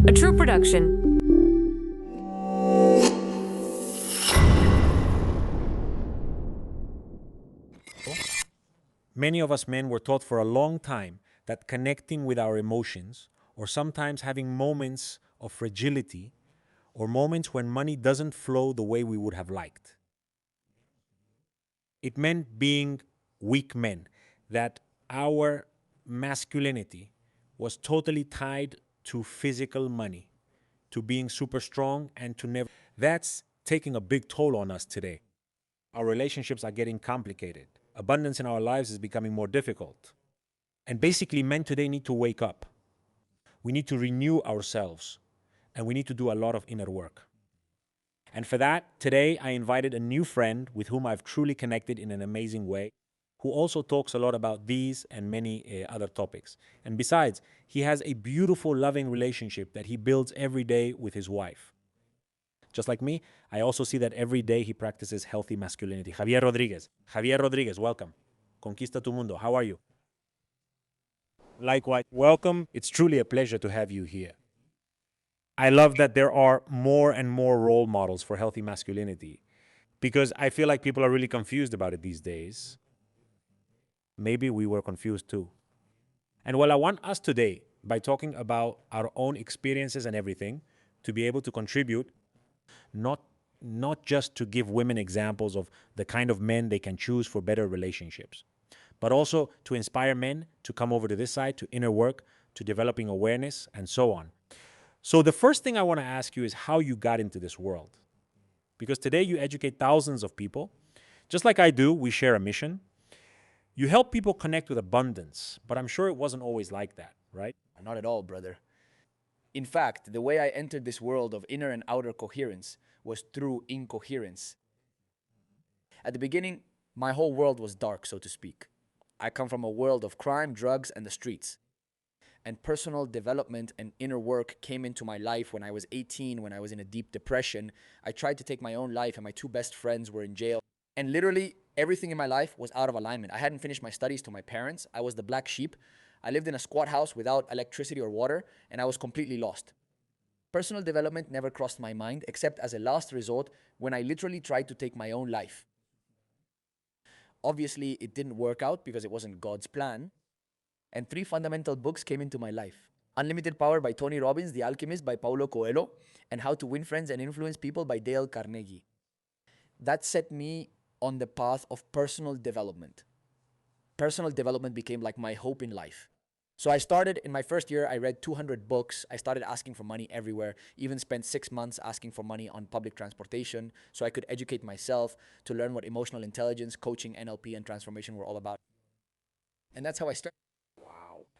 a true production. Many of us men were taught for a long time that connecting with our emotions, or sometimes having moments of fragility, or moments when money doesn't flow the way we would have liked, it meant being weak men, that our masculinity was totally tied to physical money, to being super strong and to never. That's taking a big toll on us today. Our relationships are getting complicated. Abundance in our lives is becoming more difficult. And basically, men today need to wake up. We need to renew ourselves, and we need to do a lot of inner work. And for that, today I invited a new friend with whom I've truly connected in an amazing way, who also talks a lot about these and many other topics. And besides, he has a beautiful, loving relationship that he builds every day with his wife. Just like me, I also see that every day he practices healthy masculinity. Javier Rodríguez. Javier Rodríguez, welcome. Conquista tu mundo. How are you? Likewise, welcome. It's truly a pleasure to have you here. I love that there are more and more role models for healthy masculinity because I feel like people are really confused about it these days. Maybe we were confused too. And well, I want us today, by talking about our own experiences and everything, to be able to contribute, not just to give women examples of the kind of men they can choose for better relationships, but also to inspire men to come over to this side, to inner work, to developing awareness, and so on. So the first thing I want to ask you is how you got into this world. Because today you educate thousands of people. Just like I do, we share a mission. You help people connect with abundance, but I'm sure it wasn't always like that, right? Not at all, brother. In fact, the way I entered this world of inner and outer coherence was through incoherence. At the beginning, my whole world was dark, so to speak. I come from a world of crime, drugs, and the streets. And personal development and inner work came into my life when I was 18, when I was in a deep depression. I tried to take my own life, and my two best friends were in jail. And literally, everything in my life was out of alignment. I hadn't finished my studies to my parents. I was the black sheep. I lived in a squat house without electricity or water, and I was completely lost. Personal development never crossed my mind, except as a last resort when I literally tried to take my own life. Obviously, it didn't work out because it wasn't God's plan. And three fundamental books came into my life: Unlimited Power by Tony Robbins, The Alchemist by Paulo Coelho, and How to Win Friends and Influence People by Dale Carnegie. That set me on the path of personal development. Personal development became like my hope in life. So I started in my first year, I read 200 books. I started asking for money everywhere, even spent 6 months asking for money on public transportation so I could educate myself to learn what emotional intelligence, coaching, NLP, and transformation were all about. And that's how I started.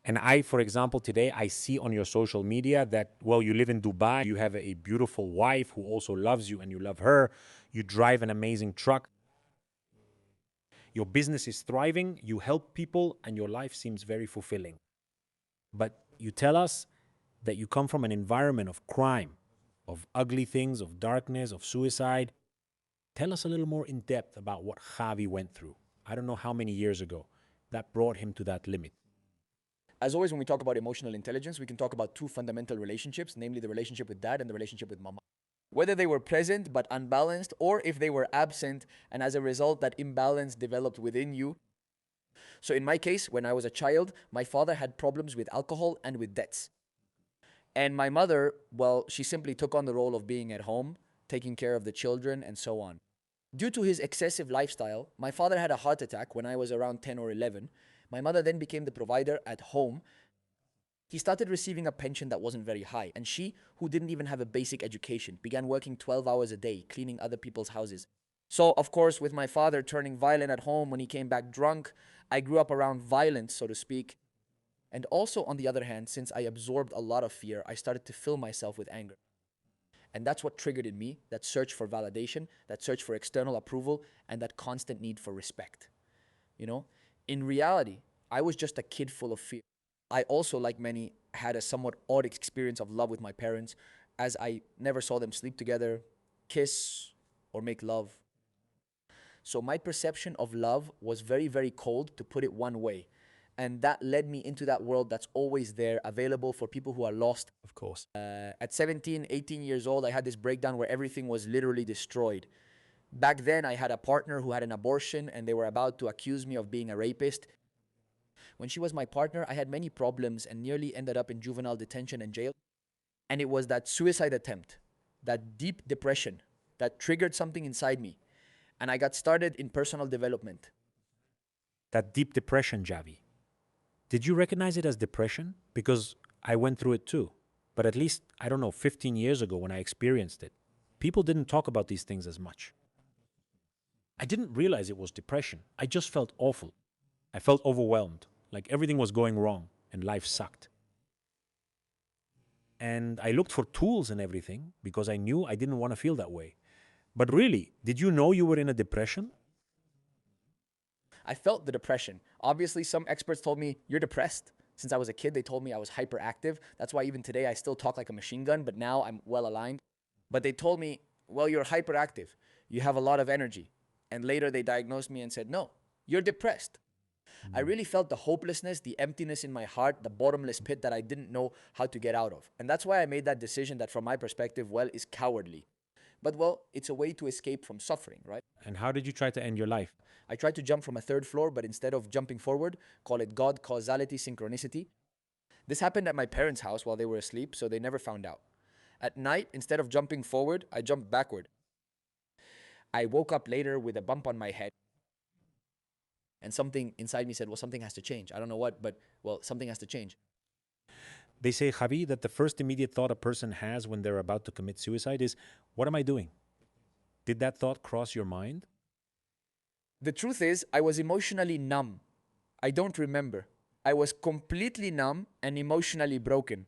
And I, for example, today I see on your social media that, well, you live in Dubai, you have a beautiful wife who also loves you and you love her, you drive an amazing truck. Your business is thriving, you help people, and your life seems very fulfilling. But you tell us that you come from an environment of crime, of ugly things, of darkness, of suicide. Tell us a little more in depth about what Javi went through. I don't know how many years ago that brought him to that limit. As always, when we talk about emotional intelligence, we can talk about two fundamental relationships, namely the relationship with dad and the relationship with mama. Whether they were present but unbalanced, or if they were absent and as a result that imbalance developed within you. So in my case, when I was a child, my father had problems with alcohol and with debts. And my mother, well, she simply took on the role of being at home, taking care of the children, and so on. Due to his excessive lifestyle, my father had a heart attack when I was around 10 or 11. My mother then became the provider at home. He started receiving a pension that wasn't very high, and she, who didn't even have a basic education, began working 12 hours a day, cleaning other people's houses. So, of course, with my father turning violent at home when he came back drunk, I grew up around violence, so to speak. And also, on the other hand, since I absorbed a lot of fear, I started to fill myself with anger. And that's what triggered in me that search for validation, that search for external approval, and that constant need for respect. You know, in reality, I was just a kid full of fear. I also, like many, had a somewhat odd experience of love with my parents, as I never saw them sleep together, kiss, or make love. So my perception of love was very, very cold, to put it one way. And that led me into that world that's always there, available for people who are lost. Of course. At 17, 18 years old, I had this breakdown where everything was literally destroyed. Back then, I had a partner who had an abortion and they were about to accuse me of being a rapist. When she was my partner, I had many problems and nearly ended up in juvenile detention and jail. And it was that suicide attempt, that deep depression, that triggered something inside me. And I got started in personal development. That deep depression, Javi. Did you recognize it as depression? Because I went through it too. But at least, I don't know, 15 years ago when I experienced it, people didn't talk about these things as much. I didn't realize it was depression. I just felt awful. I felt overwhelmed, like everything was going wrong and life sucked. And I looked for tools and everything because I knew I didn't want to feel that way. But really, did you know you were in a depression? I felt the depression. Obviously, some experts told me, you're depressed. Since I was a kid, they told me I was hyperactive. That's why even today I still talk like a machine gun, but now I'm well aligned. But they told me, well, you're hyperactive. You have a lot of energy. And later they diagnosed me and said, no, you're depressed. I really felt the hopelessness, the emptiness in my heart, the bottomless pit that I didn't know how to get out of. And that's why I made that decision that from my perspective, well, is cowardly. But well, it's a way to escape from suffering, right? And how did you try to end your life? I tried to jump from a third floor, but instead of jumping forward, call it God, causality, synchronicity. This happened at my parents' house while they were asleep, so they never found out. At night, instead of jumping forward, I jumped backward. I woke up later with a bump on my head. And something inside me said, well, something has to change. I don't know what, but well, something has to change. They say, Javi, that the first immediate thought a person has when they're about to commit suicide is, what am I doing? Did that thought cross your mind? The truth is, I was emotionally numb. I don't remember. I was completely numb and emotionally broken.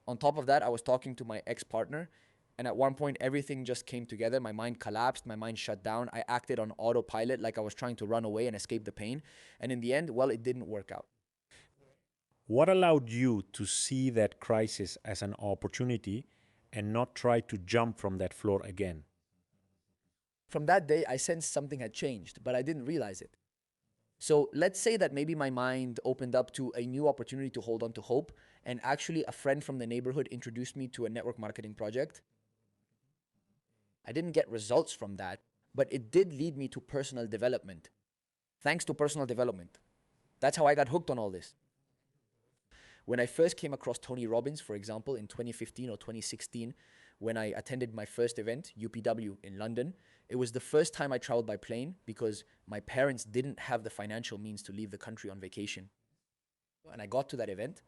On top of that, I was talking to my ex-partner, and at one point, everything just came together. My mind collapsed, my mind shut down. I acted on autopilot like I was trying to run away and escape the pain. And in the end, well, it didn't work out. What allowed you to see that crisis as an opportunity and not try to jump from that floor again? From that day, I sensed something had changed, but I didn't realize it. So let's say that maybe my mind opened up to a new opportunity to hold on to hope, and actually a friend from the neighborhood introduced me to a network marketing project. I didn't get results from that, but it did lead me to personal development. Thanks to personal development. That's how I got hooked on all this. When I first came across Tony Robbins, for example, in 2015 or 2016, when I attended my first event, UPW in London, it was the first time I traveled by plane because my parents didn't have the financial means to leave the country on vacation. And I got to that event,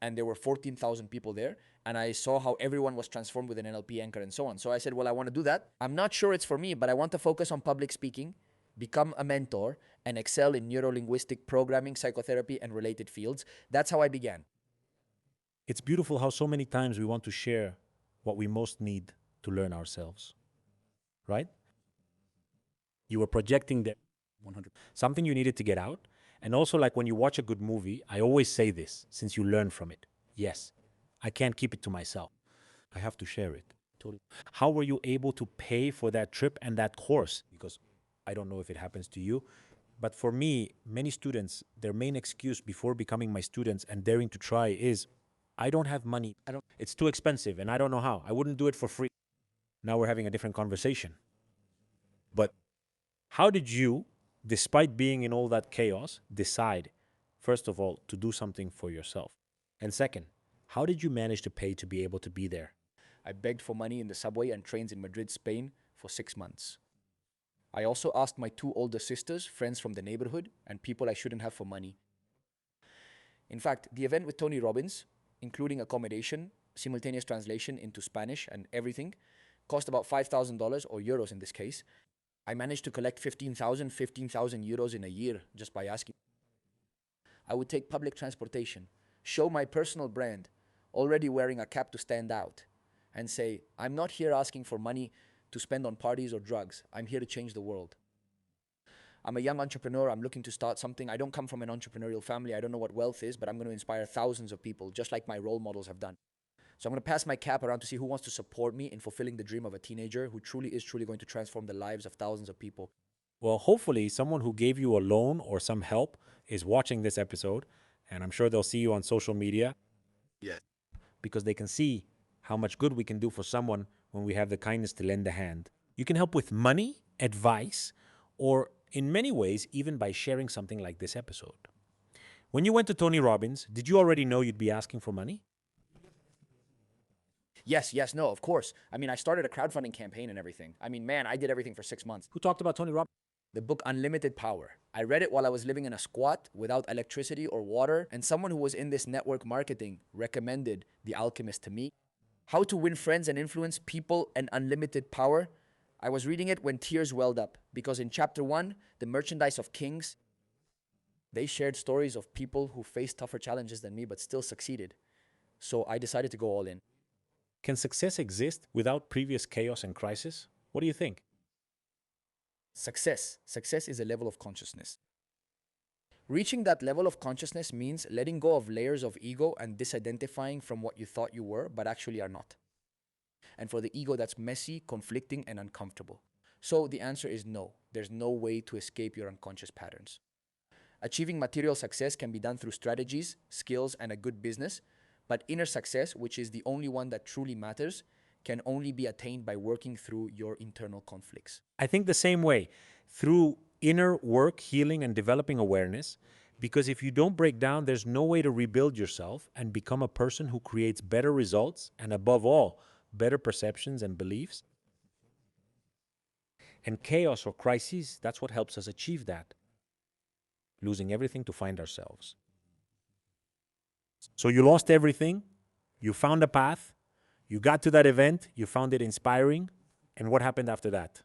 and there were 14,000 people there, and I saw how everyone was transformed with an NLP anchor and so on. So I said, well, I want to do that. I'm not sure it's for me, but I want to focus on public speaking, become a mentor, and excel in neuro-linguistic programming, psychotherapy, and related fields. That's how I began. It's beautiful how so many times we want to share what we most need to learn ourselves, right? You were projecting that 100 something you needed to get out. And also, like when you watch a good movie, I always say this since you learn from it. Yes, I can't keep it to myself. I have to share it. Totally. How were you able to pay for that trip and that course? Because I don't know if it happens to you, but for me, many students, their main excuse before becoming my students and daring to try is, I don't have money. It's too expensive and I don't know how. I wouldn't do it for free. Now we're having a different conversation. But how did you, despite being in all that chaos, decide, first of all, to do something for yourself? And second, how did you manage to pay to be able to be there? I begged for money in the subway and trains in Madrid, Spain for 6 months. I also asked my two older sisters, friends from the neighborhood, and people I shouldn't have for money. In fact, the event with Tony Robbins, including accommodation, simultaneous translation into Spanish and everything, cost about $5,000 or euros in this case. I managed to collect 15,000 euros in a year just by asking. I would take public transportation, show my personal brand, already wearing a cap to stand out, and say, I'm not here asking for money to spend on parties or drugs. I'm here to change the world. I'm a young entrepreneur. I'm looking to start something. I don't come from an entrepreneurial family. I don't know what wealth is, but I'm going to inspire thousands of people, just like my role models have done. So I'm going to pass my cap around to see who wants to support me in fulfilling the dream of a teenager who truly is going to transform the lives of thousands of people. Well, hopefully, someone who gave you a loan or some help is watching this episode, and I'm sure they'll see you on social media. Yes. Because they can see how much good we can do for someone when we have the kindness to lend a hand. You can help with money, advice, or in many ways, even by sharing something like this episode. When you went to Tony Robbins, did you already know you'd be asking for money? Yes, no, of course. I mean, I started a crowdfunding campaign and everything. I mean, man, I did everything for 6 months. Who talked about Tony Robbins? The book Unlimited Power. I read it while I was living in a squat without electricity or water, and someone who was in this network marketing recommended The Alchemist to me. How to Win Friends and Influence People and Unlimited Power. I was reading it when tears welled up because in chapter 1, The Merchandise of Kings, they shared stories of people who faced tougher challenges than me but still succeeded. So I decided to go all in. Can success exist without previous chaos and crisis? What do you think? Success. Success is a level of consciousness. Reaching that level of consciousness means letting go of layers of ego and disidentifying from what you thought you were, but actually are not. And for the ego, that's messy, conflicting, and uncomfortable. So the answer is no. There's no way to escape your unconscious patterns. Achieving material success can be done through strategies, skills, and a good business, but inner success, which is the only one that truly matters, can only be attained by working through your internal conflicts. I think the same way, through inner work, healing, and developing awareness, because if you don't break down, there's no way to rebuild yourself and become a person who creates better results and, above all, better perceptions and beliefs. And chaos or crises, that's what helps us achieve that. Losing everything to find ourselves. So you lost everything, you found a path, you got to that event, you found it inspiring, and what happened after that?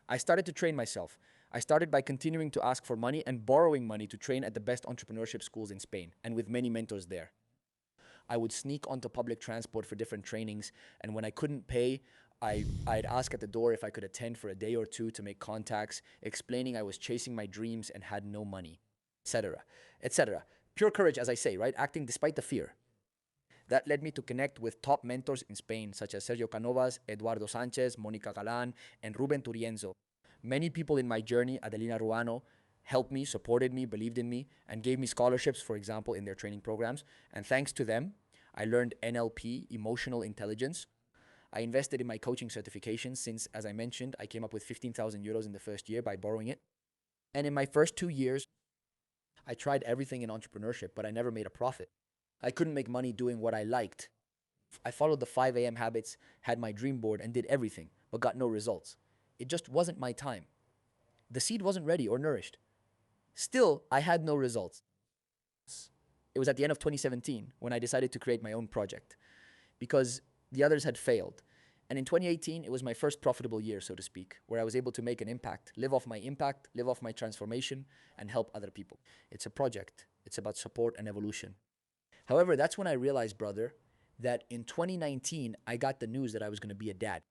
I started to train myself. I started by continuing to ask for money and borrowing money to train at the best entrepreneurship schools in Spain, and with many mentors there. I would sneak onto public transport for different trainings, and when I couldn't pay, I'd ask at the door if I could attend for a day or two to make contacts, explaining I was chasing my dreams and had no money, etc., etc. Pure courage, as I say, right? Acting despite the fear. That led me to connect with top mentors in Spain, such as Sergio Canovas, Eduardo Sanchez, Mónica Galán, and Ruben Turienzo. Many people in my journey, Adelina Ruano, helped me, supported me, believed in me, and gave me scholarships, for example, in their training programs. And thanks to them, I learned NLP, emotional intelligence. I invested in my coaching certification since, as I mentioned, I came up with 15,000 euros in the first year by borrowing it. And in my first 2 years, I tried everything in entrepreneurship, but I never made a profit. I couldn't make money doing what I liked. I followed the 5 a.m. habits, had my dream board, and did everything, but got no results. It just wasn't my time. The seed wasn't ready or nourished. Still, I had no results. It was at the end of 2017 when I decided to create my own project because the others had failed. And in 2018, it was my first profitable year, so to speak, where I was able to make an impact, live off my impact, live off my transformation, and help other people. It's a project. It's about support and evolution. However, that's when I realized, brother, that in 2019, I got the news that I was going to be a dad.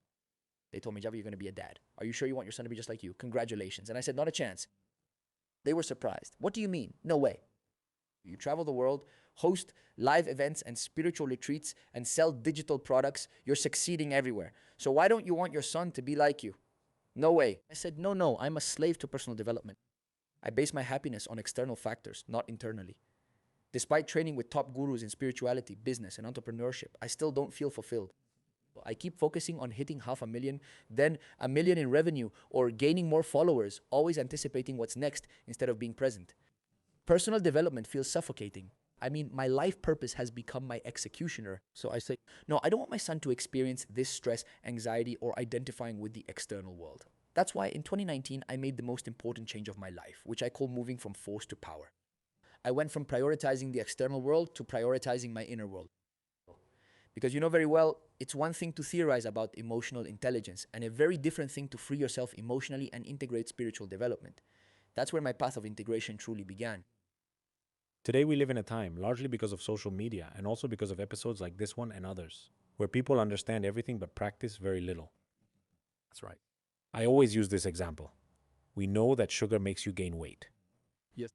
They told me, Javier, you're going to be a dad. Are you sure you want your son to be just like you? Congratulations. And I said, not a chance. They were surprised. What do you mean? No way. You travel the world, host live events and spiritual retreats, and sell digital products. You're succeeding everywhere. So why don't you want your son to be like you? No way. I said, no, I'm a slave to personal development. I base my happiness on external factors, not internally. Despite training with top gurus in spirituality, business, and entrepreneurship, I still don't feel fulfilled. I keep focusing on hitting 500,000, then 1 million in revenue, or gaining more followers, always anticipating what's next instead of being present. Personal development feels suffocating. I mean, my life purpose has become my executioner. So I say, no, I don't want my son to experience this stress, anxiety, or identifying with the external world. That's why in 2019, I made the most important change of my life, which I call moving from force to power. I went from prioritizing the external world to prioritizing my inner world. Because you know very well, it's one thing to theorize about emotional intelligence and a very different thing to free yourself emotionally and integrate spiritual development. That's where my path of integration truly began. Today we live in a time, largely because of social media and also because of episodes like this one and others, where people understand everything but practice very little. That's right. I always use this example. We know that sugar makes you gain weight. Yes.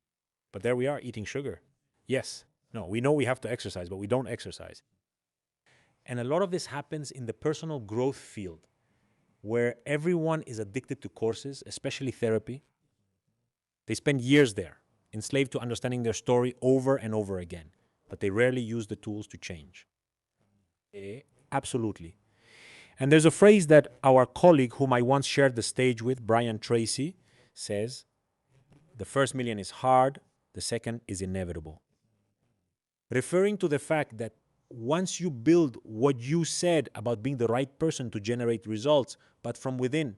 But there we are eating sugar. Yes. No, we know we have to exercise, but we don't exercise. And a lot of this happens in the personal growth field, where everyone is addicted to courses, especially therapy. They spend years there, enslaved to understanding their story over and over again, but they rarely use the tools to change. Absolutely. And there's a phrase that our colleague, whom I once shared the stage with, Brian Tracy, says: the first million is hard, the second is inevitable. Referring to the fact that once you build what you said about being the right person to generate results, but from within,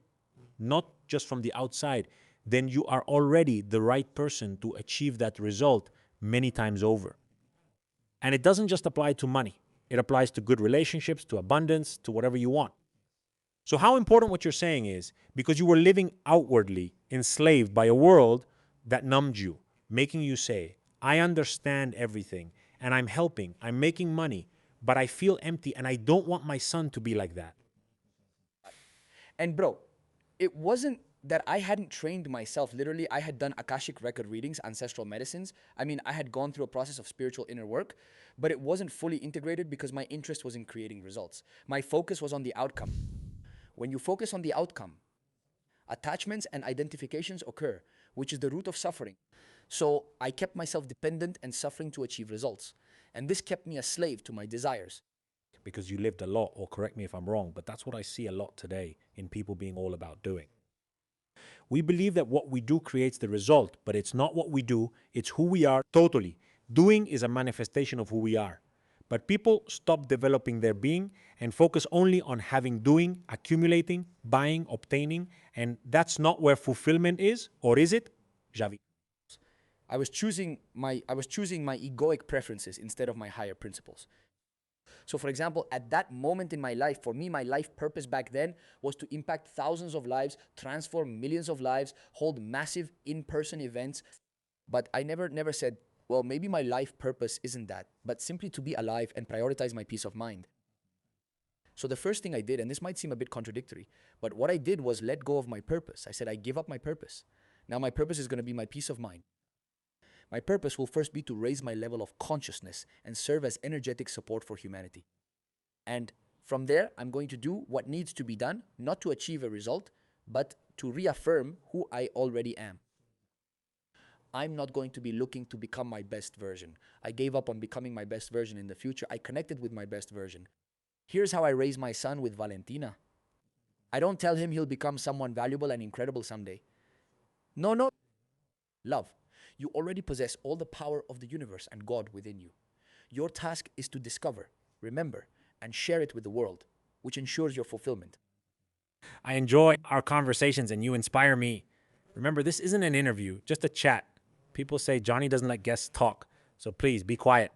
not just from the outside, then you are already the right person to achieve that result many times over. And it doesn't just apply to money. It applies to good relationships, to abundance, to whatever you want. So how important what you're saying is, because you were living outwardly enslaved by a world that numbed you, making you say, I understand everything and I'm helping, I'm making money, but I feel empty and I don't want my son to be like that. And bro, it wasn't that I hadn't trained myself. Literally, I had done Akashic record readings, ancestral medicines. I mean, I had gone through a process of spiritual inner work, but it wasn't fully integrated because my interest was in creating results. My focus was on the outcome. When you focus on the outcome, attachments and identifications occur, which is the root of suffering. So I kept myself dependent and suffering to achieve results. And this kept me a slave to my desires. Because you lived a lot, or correct me if I'm wrong, but that's what I see a lot today in people being all about doing. We believe that what we do creates the result, but it's not what we do, it's who we are totally. Doing is a manifestation of who we are. But people stop developing their being and focus only on having, doing, accumulating, buying, obtaining, and that's not where fulfillment is, or is it, Javier? I was choosing my egoic preferences instead of my higher principles. So, for example, at that moment in my life, for me, my life purpose back then was to impact thousands of lives, transform millions of lives, hold massive in-person events. But I never said, well, maybe my life purpose isn't that, but simply to be alive and prioritize my peace of mind. So the first thing I did, and this might seem a bit contradictory, but what I did was let go of my purpose. I said, I give up my purpose. Now my purpose is going to be my peace of mind. My purpose will first be to raise my level of consciousness and serve as energetic support for humanity. And from there, I'm going to do what needs to be done, not to achieve a result, but to reaffirm who I already am. I'm not going to be looking to become my best version. I gave up on becoming my best version in the future. I connected with my best version. Here's how I raise my son with Valentina. I don't tell him he'll become someone valuable and incredible someday. No. Love. You already possess all the power of the universe and God within you. Your task is to discover, remember, and share it with the world, which ensures your fulfillment. I enjoy our conversations and you inspire me. Remember, this isn't an interview, just a chat. People say Johnny doesn't let guests talk, so please be quiet.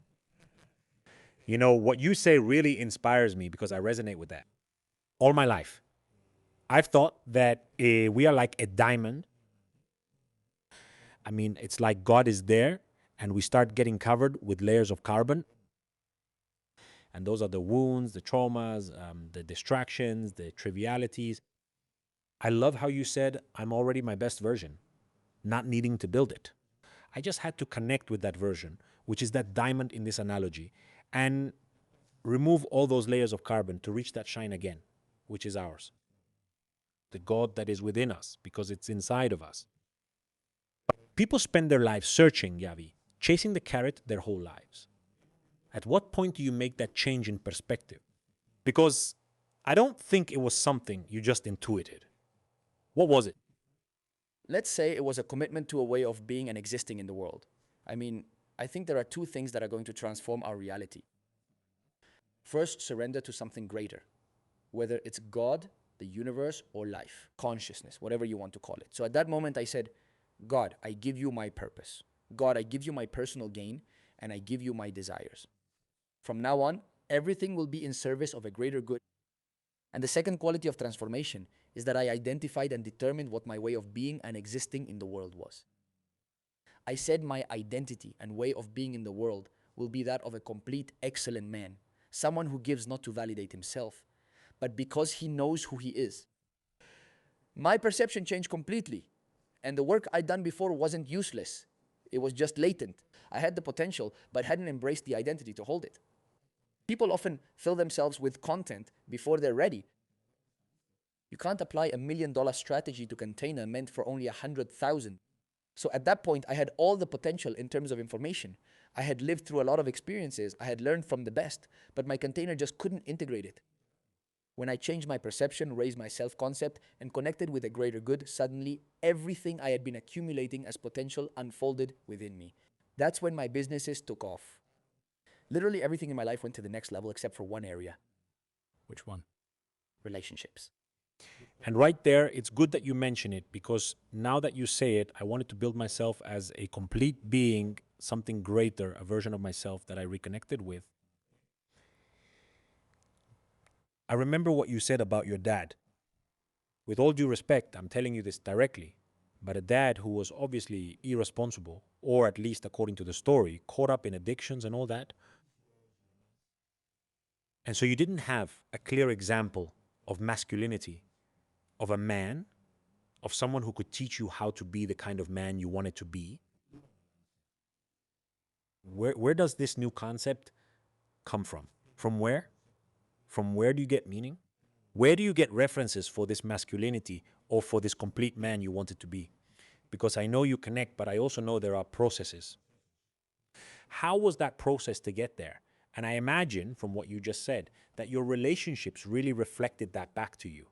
You know, what you say really inspires me because I resonate with that. All my life, I've thought that we are like a diamond. I mean, it's like God is there and we start getting covered with layers of carbon. And those are the wounds, the traumas, the distractions, the trivialities. I love how you said, I'm already my best version, not needing to build it. I just had to connect with that version, which is that diamond in this analogy, and remove all those layers of carbon to reach that shine again, which is ours. The God that is within us, because it's inside of us. People spend their lives searching, Yavi, chasing the carrot their whole lives. At what point do you make that change in perspective? Because I don't think it was something you just intuited. What was it? Let's say it was a commitment to a way of being and existing in the world. I mean, I think there are two things that are going to transform our reality. First, surrender to something greater, whether it's God, the universe, or life, consciousness, whatever you want to call it. So at that moment, I said, God, I give you my purpose. God, I give you my personal gain, and I give you my desires. From now on, everything will be in service of a greater good. And the second quality of transformation is that I identified and determined what my way of being and existing in the world was. I said my identity and way of being in the world will be that of a complete, excellent man, someone who gives not to validate himself, but because he knows who he is. My perception changed completely, and the work I'd done before wasn't useless. It was just latent. I had the potential, but hadn't embraced the identity to hold it. People often fill themselves with content before they're ready. You can't apply $1 million strategy to container meant for only 100,000. So at that point, I had all the potential in terms of information. I had lived through a lot of experiences. I had learned from the best, but my container just couldn't integrate it. When I changed my perception, raised my self-concept, and connected with a greater good, suddenly everything I had been accumulating as potential unfolded within me. That's when my businesses took off. Literally everything in my life went to the next level except for one area: Which one? relationships. And right there, it's good that you mention it, because now that you say it, I wanted to build myself as a complete being, something greater, a version of myself that I reconnected with. I remember what you said about your dad. With all due respect, I'm telling you this directly, but a dad who was obviously irresponsible, or at least according to the story, caught up in addictions and all that. And so you didn't have a clear example of masculinity, of a man, of someone who could teach you how to be the kind of man you wanted to be. Where does this new concept come from? From where? From where do you get meaning? Where do you get references for this masculinity or for this complete man you wanted to be? Because I know you connect, but I also know there are processes. How was that process to get there? And I imagine, from what you just said, that your relationships really reflected that back to you.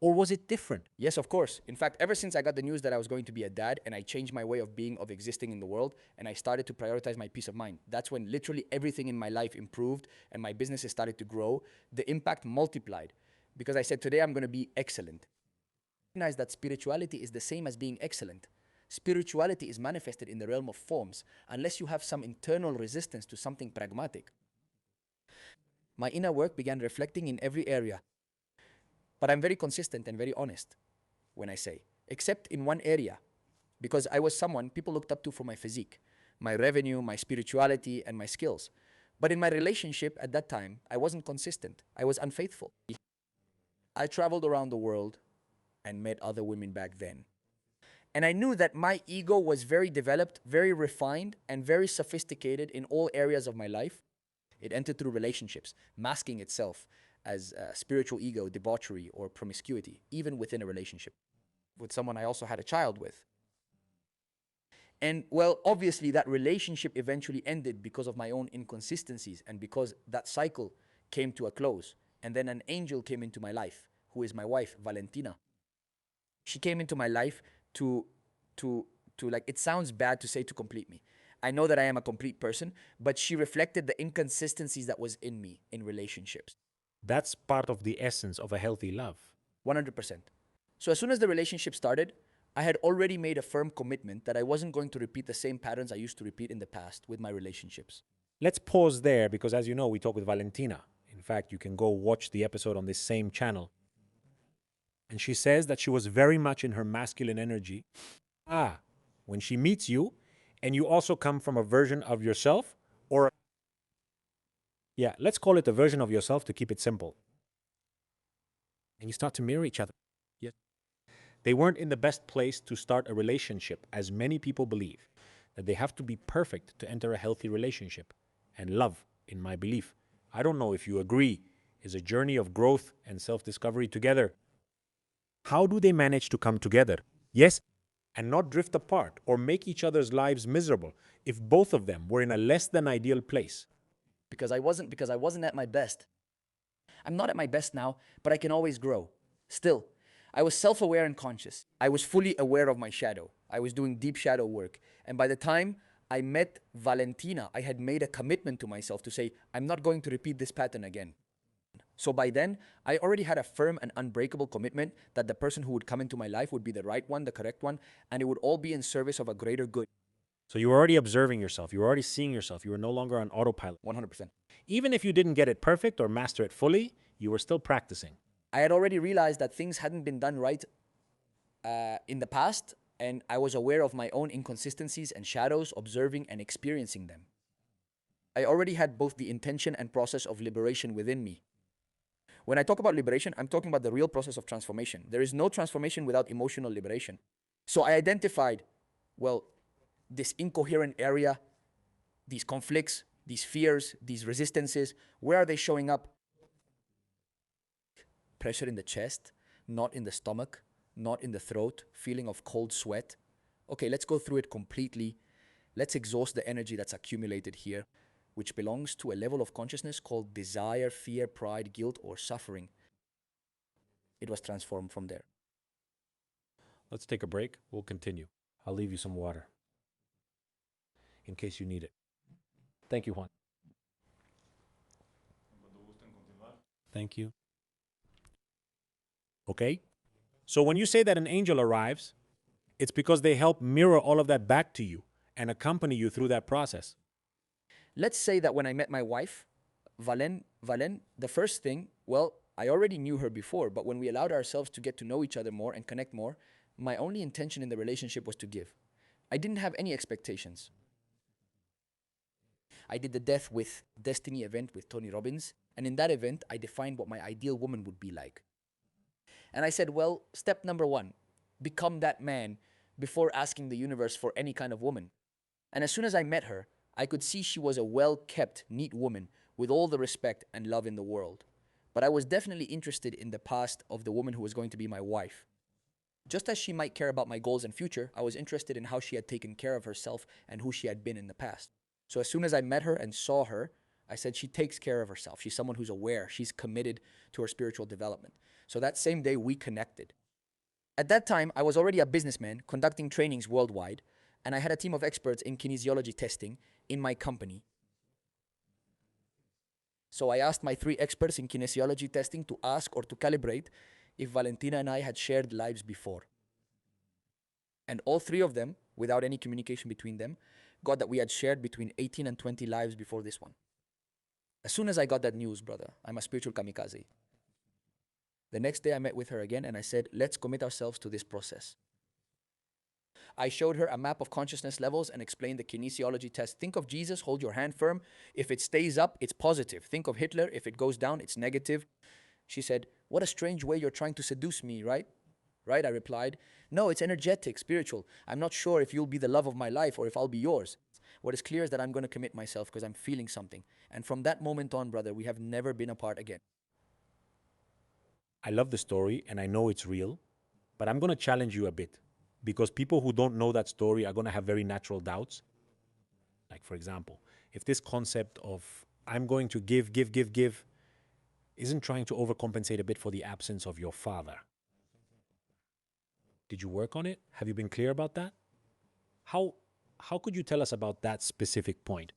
Or was it different? Yes, of course. In fact, ever since I got the news that I was going to be a dad and I changed my way of being, of existing in the world, and I started to prioritize my peace of mind, that's when literally everything in my life improved and my businesses started to grow. The impact multiplied because I said, today I'm going to be excellent. Recognize that spirituality is the same as being excellent. Spirituality is manifested in the realm of forms unless you have some internal resistance to something pragmatic. My inner work began reflecting in every area. But I'm very consistent and very honest when I say, except in one area, because I was someone people looked up to for my physique, my revenue, my spirituality, and my skills. But in my relationship at that time, I wasn't consistent. I was unfaithful. I traveled around the world and met other women back then. And I knew that my ego was very developed, very refined, and very sophisticated in all areas of my life. It entered through relationships, masking itself as spiritual ego, debauchery, or promiscuity, even within a relationship with someone I also had a child with. And well, obviously that relationship eventually ended because of my own inconsistencies and because that cycle came to a close. And then an angel came into my life, who is my wife, Valentina. She came into my life to like, it sounds bad to say to complete me. I know that I am a complete person, but she reflected the inconsistencies that was in me in relationships. That's part of the essence of a healthy love. 100%. So as soon as the relationship started, I had already made a firm commitment that I wasn't going to repeat the same patterns I used to repeat in the past with my relationships. Let's pause there because, as you know, we talk with Valentina. In fact, you can go watch the episode on this same channel. And she says that she was very much in her masculine energy. When she meets you, and you also come from a version of yourself, or let's call it a version of yourself to keep it simple. And you start to mirror each other. Yes. They weren't in the best place to start a relationship, as many people believe that they have to be perfect to enter a healthy relationship. And love, in my belief, I don't know if you agree, is a journey of growth and self-discovery together. How do they manage to come together? Yes, and not drift apart or make each other's lives miserable if both of them were in a less than ideal place? Because I wasn't at my best. I'm not at my best now, but I can always grow. Still, I was self-aware and conscious. I was fully aware of my shadow. I was doing deep shadow work. And by the time I met Valentina, I had made a commitment to myself to say, I'm not going to repeat this pattern again. So by then, I already had a firm and unbreakable commitment that the person who would come into my life would be the right one, the correct one, and it would all be in service of a greater good. So you were already observing yourself. You were already seeing yourself. You were no longer on autopilot. 100%. Even if you didn't get it perfect or master it fully, you were still practicing. I had already realized that things hadn't been done right in the past, and I was aware of my own inconsistencies and shadows, observing and experiencing them. I already had both the intention and process of liberation within me. When I talk about liberation, I'm talking about the real process of transformation. There is no transformation without emotional liberation. So I identified, well, this incoherent area, these conflicts, these fears, these resistances, where are they showing up? Pressure in the chest, not in the stomach, not in the throat, feeling of cold sweat. Okay, let's go through it completely. Let's exhaust the energy that's accumulated here, which belongs to a level of consciousness called desire, fear, pride, guilt, or suffering. It was transformed from there. Let's take a break. We'll continue. I'll leave you some water in case you need it. Thank you, Juan. Thank you. Okay? So when you say that an angel arrives, it's because they help mirror all of that back to you and accompany you through that process. Let's say that when I met my wife, Valen, the first thing, well, I already knew her before, but when we allowed ourselves to get to know each other more and connect more, my only intention in the relationship was to give. I didn't have any expectations. I did the Death with Destiny event with Tony Robbins, and in that event, I defined what my ideal woman would be like. And I said, well, step number one, become that man before asking the universe for any kind of woman. And as soon as I met her, I could see she was a well-kept, neat woman with all the respect and love in the world. But I was definitely interested in the past of the woman who was going to be my wife. Just as she might care about my goals and future, I was interested in how she had taken care of herself and who she had been in the past. So as soon as I met her and saw her, I said she takes care of herself. She's someone who's aware. She's committed to her spiritual development. So that same day, we connected. At that time, I was already a businessman conducting trainings worldwide, and I had a team of experts in kinesiology testing in my company. So I asked my 3 experts in kinesiology testing to ask or to calibrate if Valentina and I had shared lives before. And all 3 of them, without any communication between them, got that we had shared between 18 and 20 lives before this one. As soon as I got that news, brother, I'm a spiritual kamikaze. The next day I met with her again and I said, let's commit ourselves to this process. I showed her a map of consciousness levels and explained the kinesiology test. Think of Jesus, hold your hand firm. If it stays up, it's positive. Think of Hitler, if it goes down, it's negative. She said, what a strange way you're trying to seduce me, right? Right, I replied. No, it's energetic, spiritual. I'm not sure if you'll be the love of my life or if I'll be yours. What is clear is that I'm going to commit myself because I'm feeling something. And from that moment on, brother, we have never been apart again. I love the story and I know it's real, but I'm going to challenge you a bit because people who don't know that story are going to have very natural doubts. Like, for example, if this concept of I'm going to give isn't trying to overcompensate a bit for the absence of your father. Did you work on it? Have you been clear about that? How could you tell us about that specific point?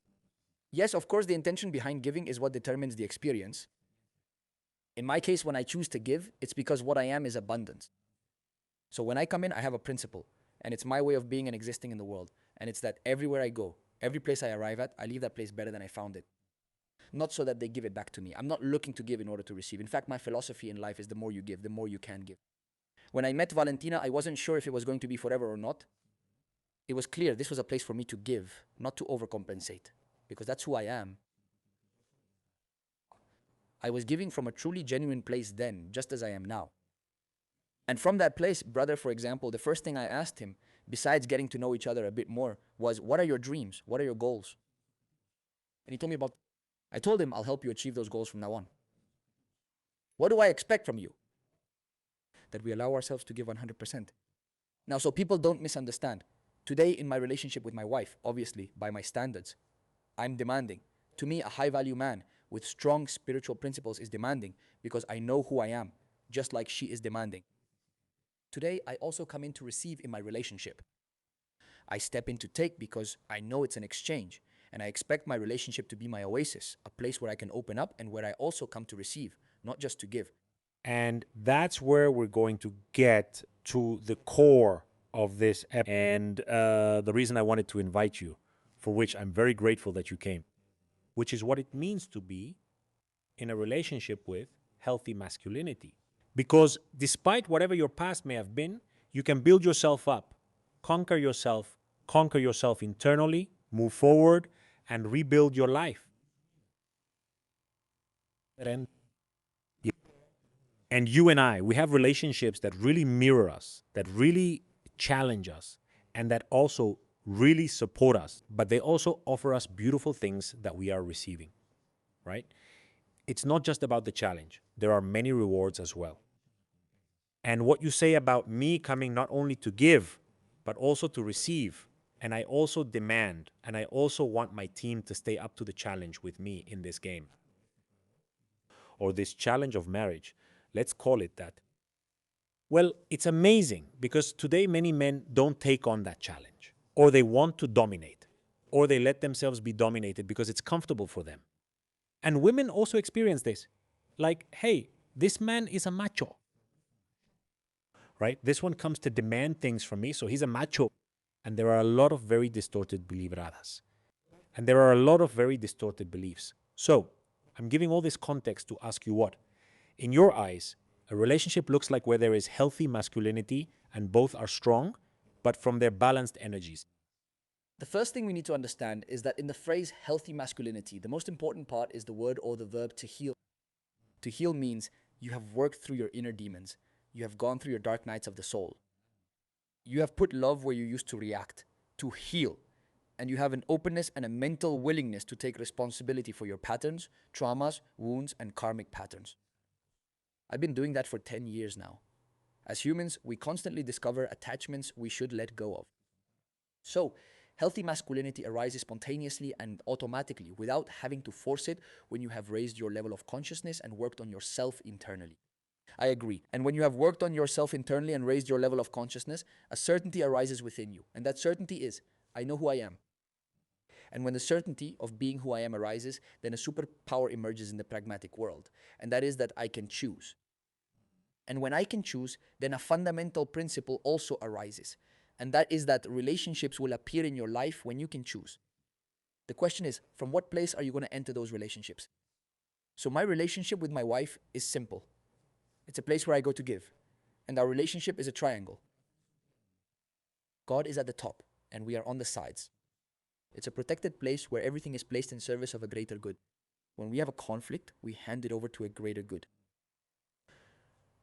Yes, of course, the intention behind giving is what determines the experience. In my case, when I choose to give, it's because what I am is abundance. So when I come in, I have a principle, and it's my way of being and existing in the world. And it's that everywhere I go, every place I arrive at, I leave that place better than I found it. Not so that they give it back to me. I'm not looking to give in order to receive. In fact, my philosophy in life is the more you give, the more you can give. When I met Valentina, I wasn't sure if it was going to be forever or not. It was clear this was a place for me to give, not to overcompensate, because that's who I am. I was giving from a truly genuine place then, just as I am now. And from that place, brother, for example, the first thing I asked him, besides getting to know each other a bit more, was, what are your dreams? What are your goals? And he told me about, I told him, I'll help you achieve those goals from now on. What do I expect from you? That we allow ourselves to give 100%. Now, so people don't misunderstand. Today, in my relationship with my wife, obviously, by my standards, I'm demanding. To me, a high-value man with strong spiritual principles is demanding because I know who I am, just like she is demanding. Today, I also come in to receive in my relationship. I step in to take because I know it's an exchange, and I expect my relationship to be my oasis, a place where I can open up and where I also come to receive, not just to give. And that's where we're going to get to the core of this episode. And the reason I wanted to invite you, for which I'm very grateful that you came, which is what it means to be in a relationship with healthy masculinity. Because despite whatever your past may have been, you can build yourself up, conquer yourself internally, move forward, and rebuild your life. And you and I, we have relationships that really mirror us, that really challenge us, and that also really support us. But they also offer us beautiful things that we are receiving, right? It's not just about the challenge. There are many rewards as well. And what you say about me coming not only to give, but also to receive. And I also demand, and I also want my team to stay up to the challenge with me in this game, or this challenge of marriage. Let's call it that. Well, it's amazing because today many men don't take on that challenge, or they want to dominate, or they let themselves be dominated because it's comfortable for them. And women also experience this. Like, hey, this man is a macho, right? This one comes to demand things from me, so he's a macho. And there are a lot of very distorted believradas. And there are a lot of very distorted beliefs. So, I'm giving all this context to ask you what? In your eyes, a relationship looks like where there is healthy masculinity and both are strong, but from their balanced energies. The first thing we need to understand is that in the phrase healthy masculinity, the most important part is the word or the verb to heal. To heal means you have worked through your inner demons. You have gone through your dark nights of the soul. You have put love where you used to react, to heal. And you have an openness and a mental willingness to take responsibility for your patterns, traumas, wounds, and karmic patterns. I've been doing that for 10 years now. As humans, we constantly discover attachments we should let go of. So, healthy masculinity arises spontaneously and automatically without having to force it when you have raised your level of consciousness and worked on yourself internally. I agree. And when you have worked on yourself internally and raised your level of consciousness, a certainty arises within you. And that certainty is, I know who I am. And when the certainty of being who I am arises, then a superpower emerges in the pragmatic world. And that is that I can choose. And when I can choose, then a fundamental principle also arises. And that is that relationships will appear in your life when you can choose. The question is, from what place are you going to enter those relationships? So my relationship with my wife is simple. It's a place where I go to give. And our relationship is a triangle. God is at the top, and we are on the sides. It's a protected place where everything is placed in service of a greater good. When we have a conflict, we hand it over to a greater good.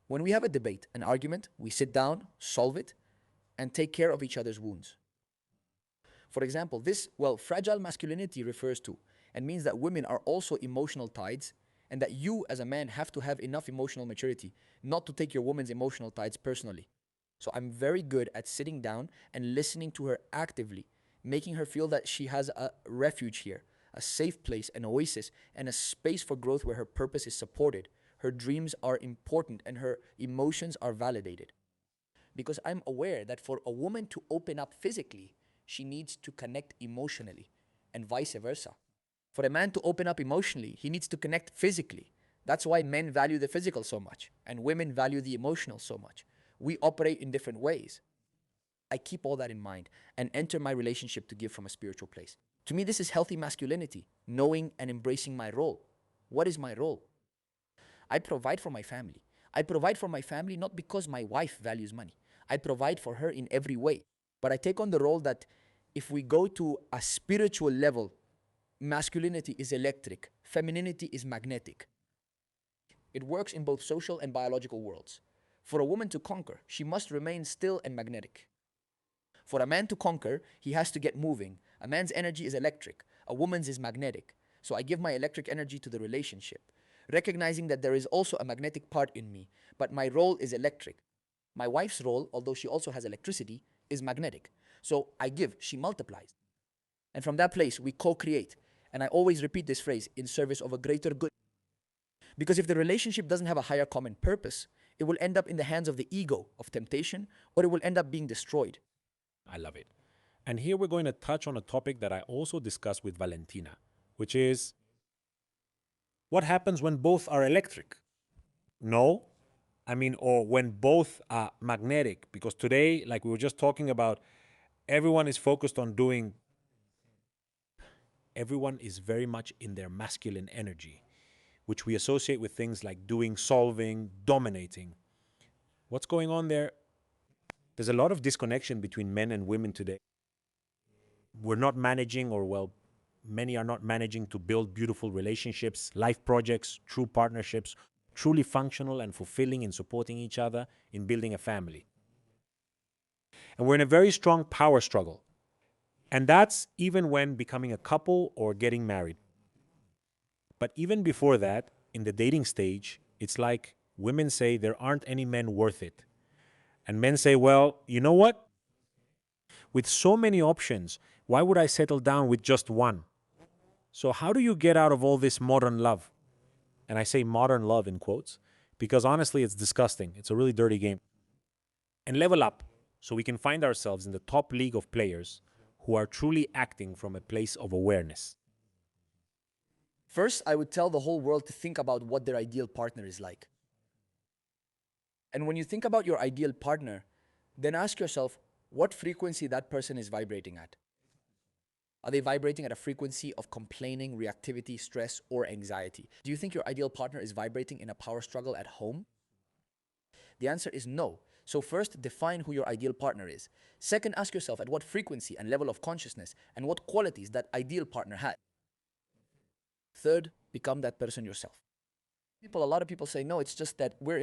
When we have a debate, an argument, we sit down, solve it, and take care of each other's wounds. For example, fragile masculinity refers to and means that women are also emotional tides, and that you as a man have to have enough emotional maturity not to take your woman's emotional tides personally. So I'm very good at sitting down and listening to her actively, making her feel that she has a refuge here, a safe place, an oasis, and a space for growth where her purpose is supported, her dreams are important, and her emotions are validated. Because I'm aware that for a woman to open up physically, she needs to connect emotionally, and vice versa. For a man to open up emotionally, he needs to connect physically. That's why men value the physical so much, and women value the emotional so much. We operate in different ways. I keep all that in mind and enter my relationship to give from a spiritual place. To me, this is healthy masculinity, knowing and embracing my role. What is my role? I provide for my family. I provide for my family not because my wife values money. I provide for her in every way. But I take on the role that if we go to a spiritual level, masculinity is electric, femininity is magnetic. It works in both social and biological worlds. For a woman to conquer, she must remain still and magnetic. For a man to conquer, he has to get moving. A man's energy is electric, a woman's is magnetic. So I give my electric energy to the relationship, recognizing that there is also a magnetic part in me, but my role is electric. My wife's role, although she also has electricity, is magnetic. So I give, she multiplies. And from that place, we co-create. And I always repeat this phrase, in service of a greater good. Because if the relationship doesn't have a higher common purpose, it will end up in the hands of the ego, of temptation, or it will end up being destroyed. I love it. And here we're going to touch on a topic that I also discussed with Valentina, which is what happens when both are electric? No. I mean, or when both are magnetic, because today, like we were just talking about, everyone is focused on doing, everyone is very much in their masculine energy, which we associate with things like doing, solving, dominating. What's going on there? There's a lot of disconnection between men and women today. We're not managing, or well, many are not managing to build beautiful relationships, life projects, true partnerships, truly functional and fulfilling in supporting each other in building a family. And we're in a very strong power struggle. And that's even when becoming a couple or getting married. But even before that, in the dating stage, it's like Women say there aren't any men worth it. And men say, well, you know what? With so many options, why would I settle down with just one? So, how do you get out of all this modern love? And I say modern love in quotes because honestly, it's disgusting. It's a really dirty game. And level up so we can find ourselves in the top league of players who are truly acting from a place of awareness. First, I would tell the whole world to think about what their ideal partner is like. And when you think about your ideal partner, then ask yourself what frequency that person is vibrating at. Are they vibrating at a frequency of complaining, reactivity, stress, or anxiety? Do you think your ideal partner is vibrating in a power struggle at home? The answer is no. So first, define who your ideal partner is. Second, ask yourself at what frequency and level of consciousness and what qualities that ideal partner has. Third, become that person yourself. A lot of people say, no, it's just that we're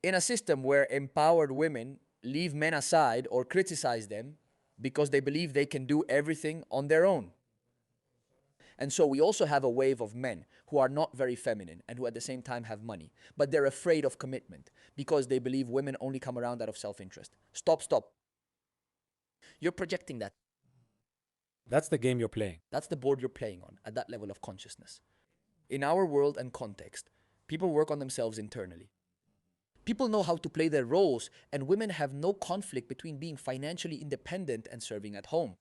in a system where empowered women leave men aside or criticize them because they believe they can do everything on their own. And so we also have a wave of men who are not very feminine and who at the same time have money, but they're afraid of commitment because they believe women only come around out of self-interest. Stop. You're projecting that. That's the game you're playing. That's the board you're playing on at that level of consciousness. In our world and context, people work on themselves internally. People know how to play their roles, and women have no conflict between being financially independent and serving at home.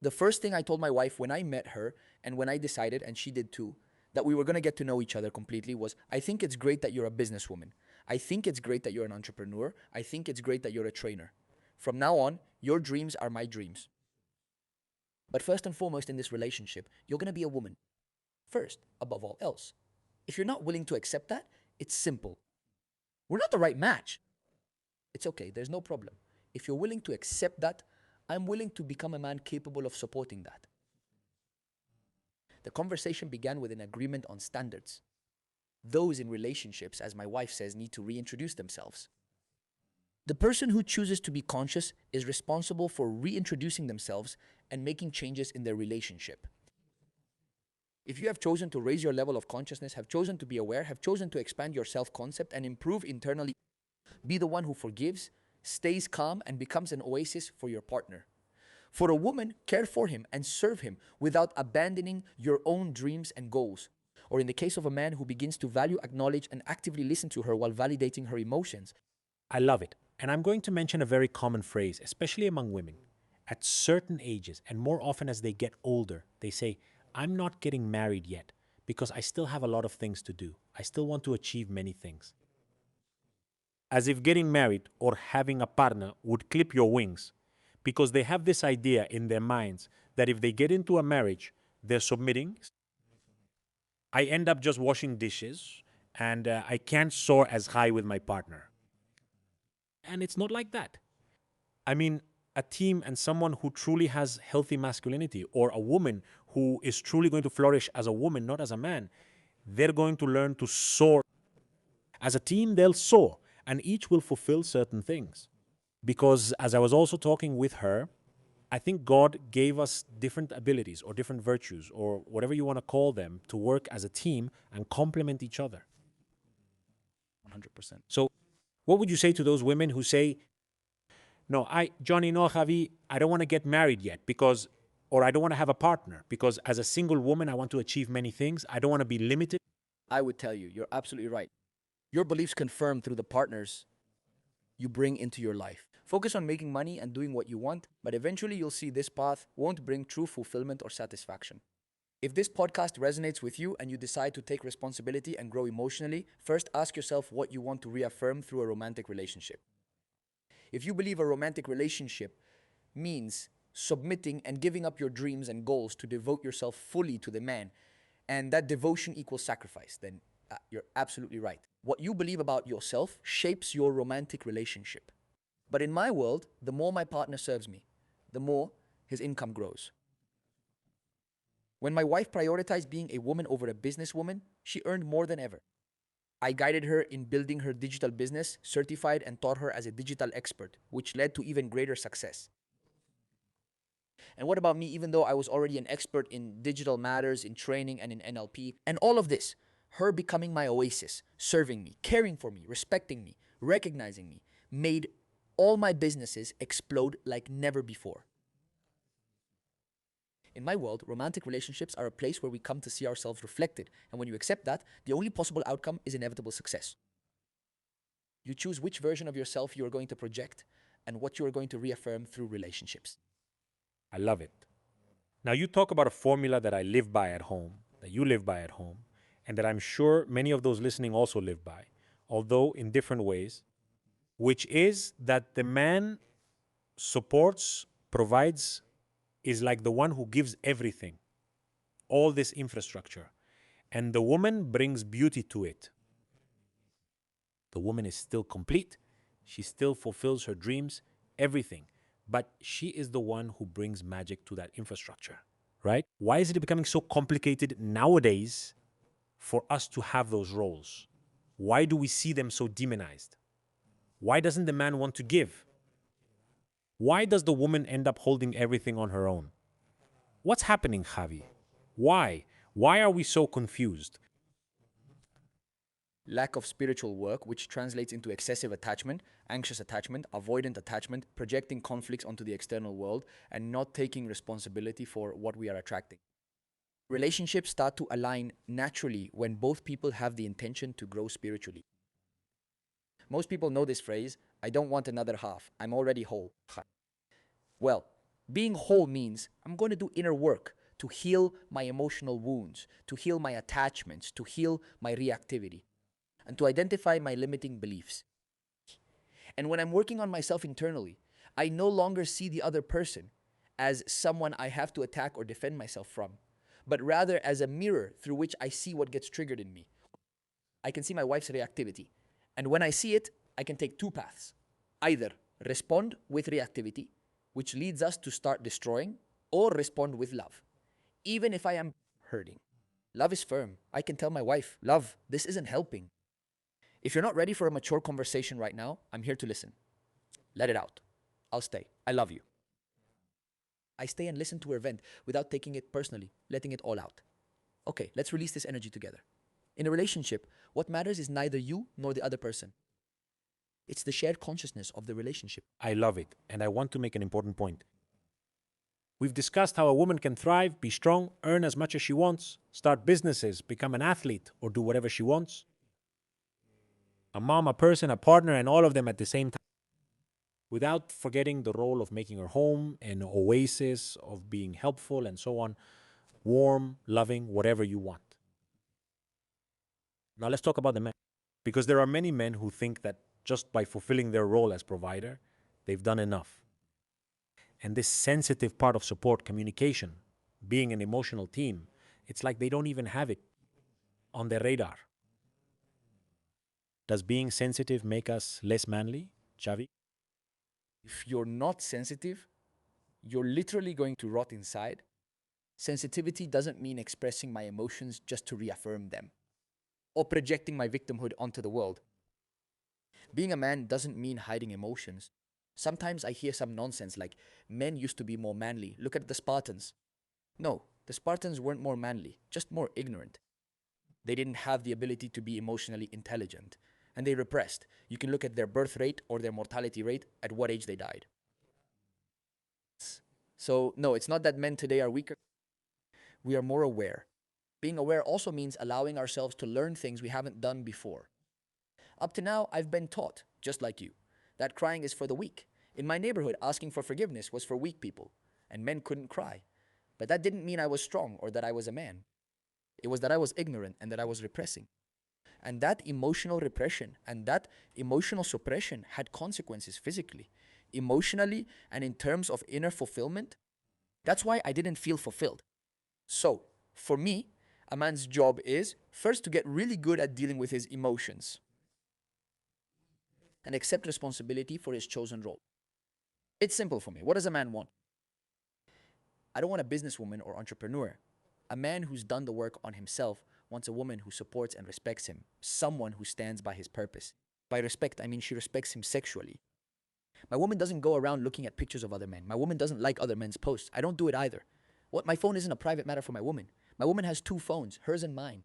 The first thing I told my wife when I met her and when I decided, and she did too, that we were going to get to know each other completely was, I think it's great that you're a businesswoman. I think it's great that you're an entrepreneur. I think it's great that you're a trainer. From now on, your dreams are my dreams. But first and foremost in this relationship, you're going to be a woman. First, above all else. If you're not willing to accept that, it's simple. We're not the right match. It's okay, there's no problem. If you're willing to accept that, I'm willing to become a man capable of supporting that. The conversation began with an agreement on standards. Those in relationships, as my wife says, need to reintroduce themselves. The person who chooses to be conscious is responsible for reintroducing themselves and making changes in their relationship. If you have chosen to raise your level of consciousness, have chosen to be aware, have chosen to expand your self-concept and improve internally, be the one who forgives, stays calm, and becomes an oasis for your partner. For a woman, care for him and serve him without abandoning your own dreams and goals. Or in the case of a man who begins to value, acknowledge, and actively listen to her while validating her emotions. I love it. And I'm going to mention a very common phrase, especially among women. At certain ages, and more often as they get older, they say, I'm not getting married yet because I still have a lot of things to do. I still want to achieve many things. As if getting married or having a partner would clip your wings, because they have this idea in their minds that if they get into a marriage, they're submitting. I end up just washing dishes and I can't soar as high with my partner. And it's not like that. I mean, a team and someone who truly has healthy masculinity, or a woman who is truly going to flourish as a woman, not as a man, they're going to learn to soar. As a team, they'll soar, and each will fulfill certain things. Because as I was also talking with her, I think God gave us different abilities or different virtues or whatever you want to call them to work as a team and complement each other. 100%. So, what would you say to those women who say, no, Johnny, no, Javi, I don't want to get married yet because, or I don't want to have a partner because as a single woman, I want to achieve many things. I don't want to be limited. I would tell you, you're absolutely right. Your beliefs confirmed through the partners you bring into your life. Focus on making money and doing what you want, but eventually you'll see this path won't bring true fulfillment or satisfaction. If this podcast resonates with you and you decide to take responsibility and grow emotionally, first ask yourself what you want to reaffirm through a romantic relationship. If you believe a romantic relationship means submitting and giving up your dreams and goals to devote yourself fully to the man, and that devotion equals sacrifice, then you're absolutely right. What you believe about yourself shapes your romantic relationship. But in my world, the more my partner serves me, the more his income grows. When my wife prioritized being a woman over a businesswoman, she earned more than ever. I guided her in building her digital business, certified and taught her as a digital expert, which led to even greater success. And what about me, even though I was already an expert in digital matters, in training, and in NLP, and all of this, Her becoming my oasis, serving me, caring for me, respecting me, recognizing me, made all my businesses explode like never before. In my world, romantic relationships are a place where we come to see ourselves reflected, and when you accept that, the only possible outcome is inevitable success. You choose which version of yourself you are going to project and what you are going to reaffirm through relationships. I love it. Now, you talk about a formula that I live by at home, that you live by at home, and that I'm sure many of those listening also live by, although in different ways, which is that the man supports, provides, is like the one who gives everything, all this infrastructure. And the woman brings beauty to it. The woman is still complete. She still fulfills her dreams, everything. But she is the one who brings magic to that infrastructure, right? Why is it becoming so complicated nowadays for us to have those roles? Why do we see them so demonized? Why doesn't the man want to give? Why does the woman end up holding everything on her own? What's happening, Javi? Why? Why are we so confused? Lack of spiritual work, which translates into excessive attachment, anxious attachment, avoidant attachment, projecting conflicts onto the external world, and not taking responsibility for what we are attracting. Relationships start to align naturally when both people have the intention to grow spiritually. Most people know this phrase, I don't want another half, I'm already whole. Well, being whole means I'm going to do inner work to heal my emotional wounds, to heal my attachments, to heal my reactivity, and to identify my limiting beliefs. And when I'm working on myself internally, I no longer see the other person as someone I have to attack or defend myself from, but rather as a mirror through which I see what gets triggered in me. I can see my wife's reactivity. And when I see it, I can take two paths. Either respond with reactivity, which leads us to start destroying, or respond with love, even if I am hurting. Love is firm. I can tell my wife, love, this isn't helping. If you're not ready for a mature conversation right now, I'm here to listen. Let it out. I'll stay. I love you. I stay and listen to her vent without taking it personally, letting it all out. Okay, let's release this energy together. In a relationship, what matters is neither you nor the other person. It's the shared consciousness of the relationship. I love it, and I want to make an important point. We've discussed how a woman can thrive, be strong, earn as much as she wants, start businesses, become an athlete, or do whatever she wants. A mom, a person, a partner, and all of them at the same time. Without forgetting the role of making her home an oasis, of being helpful and so on, warm, loving, whatever you want. Now let's talk about the men. Because there are many men who think that just by fulfilling their role as provider, they've done enough. And this sensitive part of support, communication, being an emotional team, it's like they don't even have it on their radar. Does being sensitive make us less manly, Xavi? If you're not sensitive, you're literally going to rot inside. Sensitivity doesn't mean expressing my emotions just to reaffirm them or projecting my victimhood onto the world. Being a man doesn't mean hiding emotions. Sometimes I hear some nonsense like men used to be more manly. Look at the Spartans. No, the Spartans weren't more manly, just more ignorant. They didn't have the ability to be emotionally intelligent, and they repressed. You can look at their birth rate or their mortality rate at what age they died. So, no, it's not that men today are weaker. We are more aware. Being aware also means allowing ourselves to learn things we haven't done before. Up to now, I've been taught, just like you, that crying is for the weak. In my neighborhood, asking for forgiveness was for weak people, and men couldn't cry. But that didn't mean I was strong or that I was a man. It was that I was ignorant and that I was repressing. And that emotional repression and that emotional suppression had consequences physically, emotionally, and in terms of inner fulfillment. That's why I didn't feel fulfilled. So, for me, a man's job is first to get really good at dealing with his emotions and accept responsibility for his chosen role. It's simple for me. What does a man want? I don't want a businesswoman or entrepreneur. A man who's done the work on himself wants a woman who supports and respects him, someone who stands by his purpose. By respect, I mean she respects him sexually. My woman doesn't go around looking at pictures of other men. My woman doesn't like other men's posts. I don't do it either. My phone isn't a private matter for my woman. My woman has two phones, hers and mine.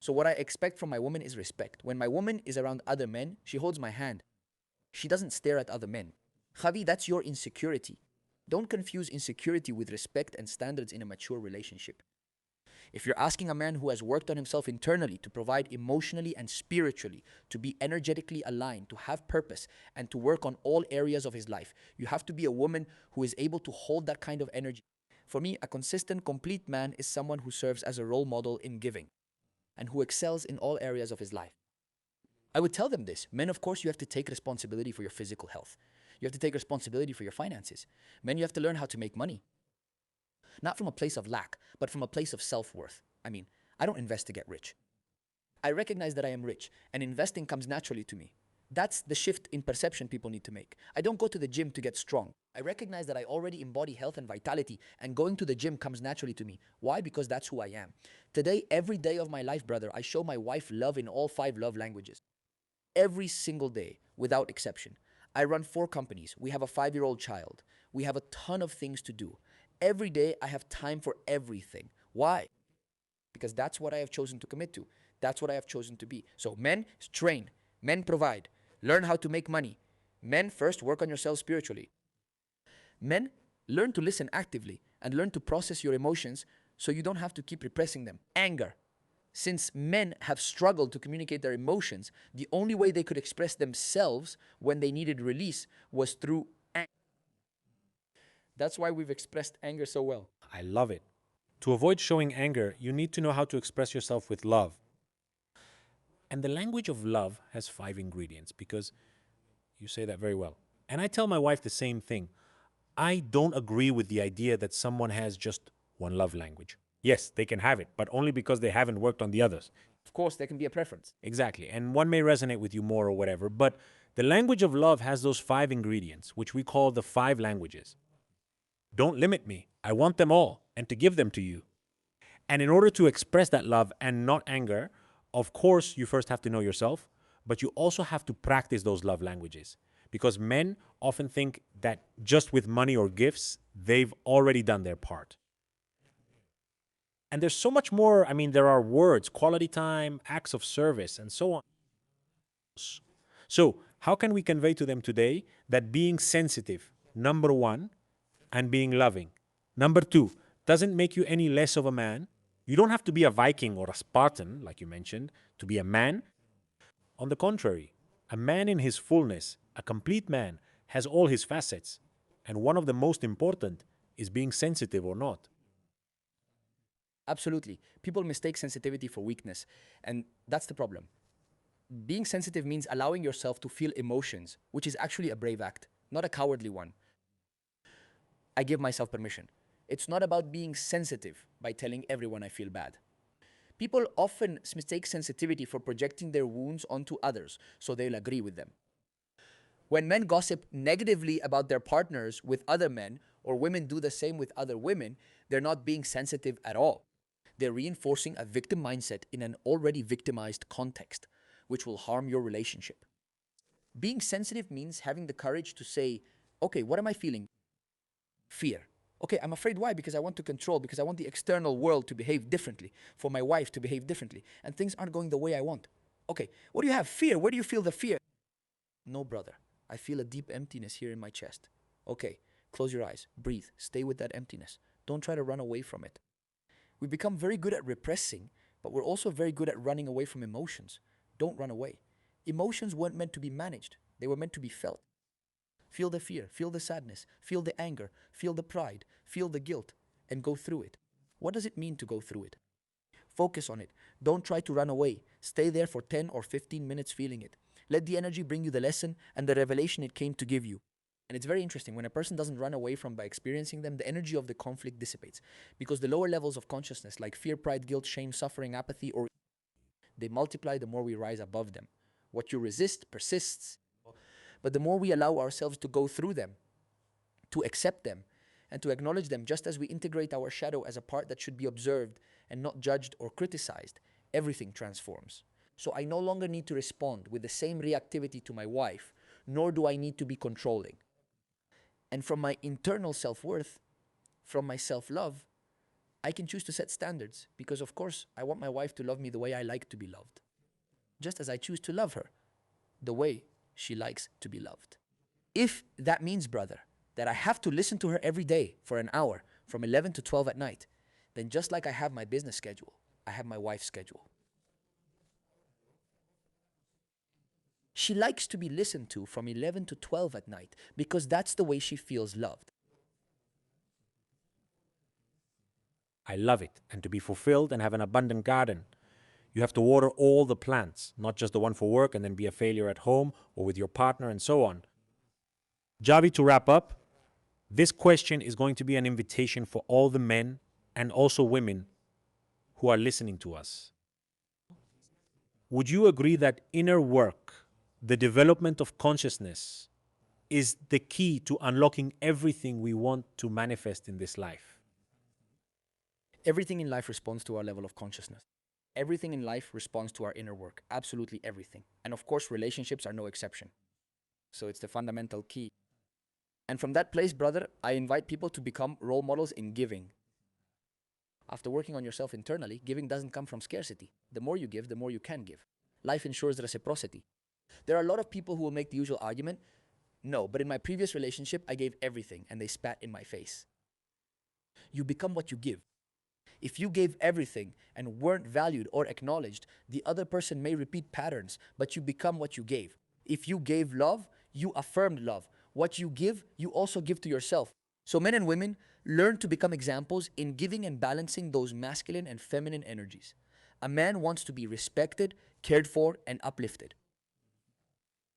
So what I expect from my woman is respect. When my woman is around other men, she holds my hand. She doesn't stare at other men. Javi, that's your insecurity. Don't confuse insecurity with respect and standards in a mature relationship. If you're asking a man who has worked on himself internally to provide emotionally and spiritually, to be energetically aligned, to have purpose, and to work on all areas of his life, you have to be a woman who is able to hold that kind of energy. For me, a consistent, complete man is someone who serves as a role model in giving and who excels in all areas of his life. I would tell them this. Men, of course, you have to take responsibility for your physical health. You have to take responsibility for your finances. Men, you have to learn how to make money. Not from a place of lack, but from a place of self-worth. I mean, I don't invest to get rich. I recognize that I am rich, and investing comes naturally to me. That's the shift in perception people need to make. I don't go to the gym to get strong. I recognize that I already embody health and vitality, and going to the gym comes naturally to me. Why? Because that's who I am. Today, every day of my life, brother, I show my wife love in all 5 love languages. Every single day, without exception. I run 4 companies. We have a 5-year-old child. We have a ton of things to do. Every day, I have time for everything. Why? Because that's what I have chosen to commit to. That's what I have chosen to be. So men, train. Men, provide. Learn how to make money. Men, first, work on yourself spiritually. Men, learn to listen actively and learn to process your emotions so you don't have to keep repressing them. Anger. Since men have struggled to communicate their emotions, the only way they could express themselves when they needed release was through anger. That's why we've expressed anger so well. I love it. To avoid showing anger, you need to know how to express yourself with love. And the language of love has 5 ingredients because you say that very well. And I tell my wife the same thing. I don't agree with the idea that someone has just one love language. Yes, they can have it, but only because they haven't worked on the others. Of course, there can be a preference. Exactly. And one may resonate with you more or whatever, but the language of love has those 5 ingredients, which we call the 5 languages. Don't limit me. I want them all and to give them to you. And in order to express that love and not anger, of course, you first have to know yourself, but you also have to practice those love languages. Because men often think that just with money or gifts, they've already done their part. And there's so much more. I mean, there are words, quality time, acts of service, and so on. So, how can we convey to them today that being sensitive, number 1, and being loving, number 2, doesn't make you any less of a man? You don't have to be a Viking or a Spartan, like you mentioned, to be a man. On the contrary, a man in his fullness, a complete man, has all his facets. And one of the most important is being sensitive or not. Absolutely. People mistake sensitivity for weakness, and that's the problem. Being sensitive means allowing yourself to feel emotions, which is actually a brave act, not a cowardly one. I give myself permission. It's not about being sensitive by telling everyone I feel bad. People often mistake sensitivity for projecting their wounds onto others, so they'll agree with them. When men gossip negatively about their partners with other men, or women do the same with other women, they're not being sensitive at all. They're reinforcing a victim mindset in an already victimized context, which will harm your relationship. Being sensitive means having the courage to say, okay, what am I feeling? Fear. Okay, I'm afraid. Why? Because I want to control, because I want the external world to behave differently, for my wife to behave differently, and things aren't going the way I want. Okay, what do you have? Fear. Where do you feel the fear? No, brother. I feel a deep emptiness here in my chest. Okay, close your eyes, breathe, stay with that emptiness. Don't try to run away from it. We become very good at repressing, but we're also very good at running away from emotions. Don't run away. Emotions weren't meant to be managed, they were meant to be felt. Feel the fear, feel the sadness, feel the anger, feel the pride, feel the guilt, and go through it. What does it mean to go through it? Focus on it. Don't try to run away. Stay there for 10 or 15 minutes feeling it. Let the energy bring you the lesson and the revelation it came to give you. And it's very interesting. When a person doesn't run away from by experiencing them, the energy of the conflict dissipates. Because the lower levels of consciousness, like fear, pride, guilt, shame, suffering, apathy, or they multiply the more we rise above them. What you resist persists. But the more we allow ourselves to go through them, to accept them, and to acknowledge them, just as we integrate our shadow as a part that should be observed and not judged or criticized, everything transforms. So I no longer need to respond with the same reactivity to my wife, nor do I need to be controlling. And from my internal self-worth, from my self-love, I can choose to set standards because, of course, I want my wife to love me the way I like to be loved, just as I choose to love her the way she likes to be loved. If that means, brother, that I have to listen to her every day for an hour from 11 to 12 at night, then just like I have my business schedule, I have my wife's schedule. She likes to be listened to from 11 to 12 at night because that's the way she feels loved. I love it. And to be fulfilled and have an abundant garden, you have to water all the plants, not just the one for work and then be a failure at home or with your partner and so on. Javi, to wrap up, this question is going to be an invitation for all the men and also women who are listening to us. Would you agree that inner work, the development of consciousness, is the key to unlocking everything we want to manifest in this life? Everything in life responds to our level of consciousness. Everything in life responds to our inner work. Absolutely everything. And of course, relationships are no exception. So it's the fundamental key. And from that place, brother, I invite people to become role models in giving. After working on yourself internally, giving doesn't come from scarcity. The more you give, the more you can give. Life ensures reciprocity. There are a lot of people who will make the usual argument, no, but in my previous relationship, I gave everything and they spat in my face. You become what you give. If you gave everything and weren't valued or acknowledged, the other person may repeat patterns, but you become what you gave. If you gave love, you affirmed love. What you give, you also give to yourself. So men and women, learn to become examples in giving and balancing those masculine and feminine energies. A man wants to be respected, cared for, and uplifted.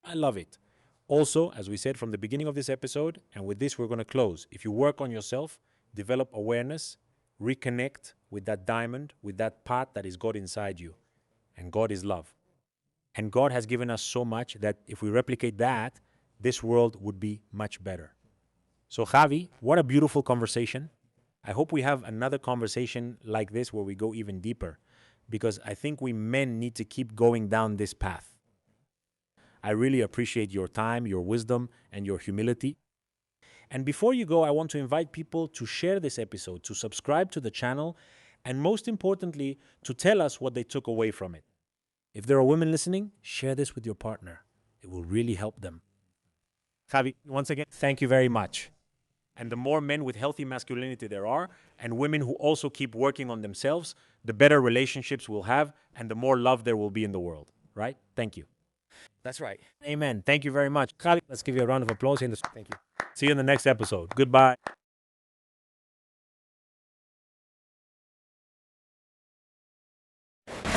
I love it. Also, as we said from the beginning of this episode, and with this we're going to close, if you work on yourself, develop awareness, reconnect with that diamond, with that part that is God inside you. And God is love. And God has given us so much that if we replicate that, this world would be much better. So Javi, what a beautiful conversation. I hope we have another conversation like this where we go even deeper, because I think we men need to keep going down this path. I really appreciate your time, your wisdom, and your humility. And before you go, I want to invite people to share this episode, to subscribe to the channel, and most importantly, to tell us what they took away from it. If there are women listening, share this with your partner. It will really help them. Javi, once again, thank you very much. And the more men with healthy masculinity there are, and women who also keep working on themselves, the better relationships we'll have, and the more love there will be in the world, right? Thank you. That's right. Amen. Thank you very much. Javi, let's give you a round of applause. Thank you. See you in the next episode. Goodbye.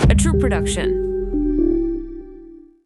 A true production.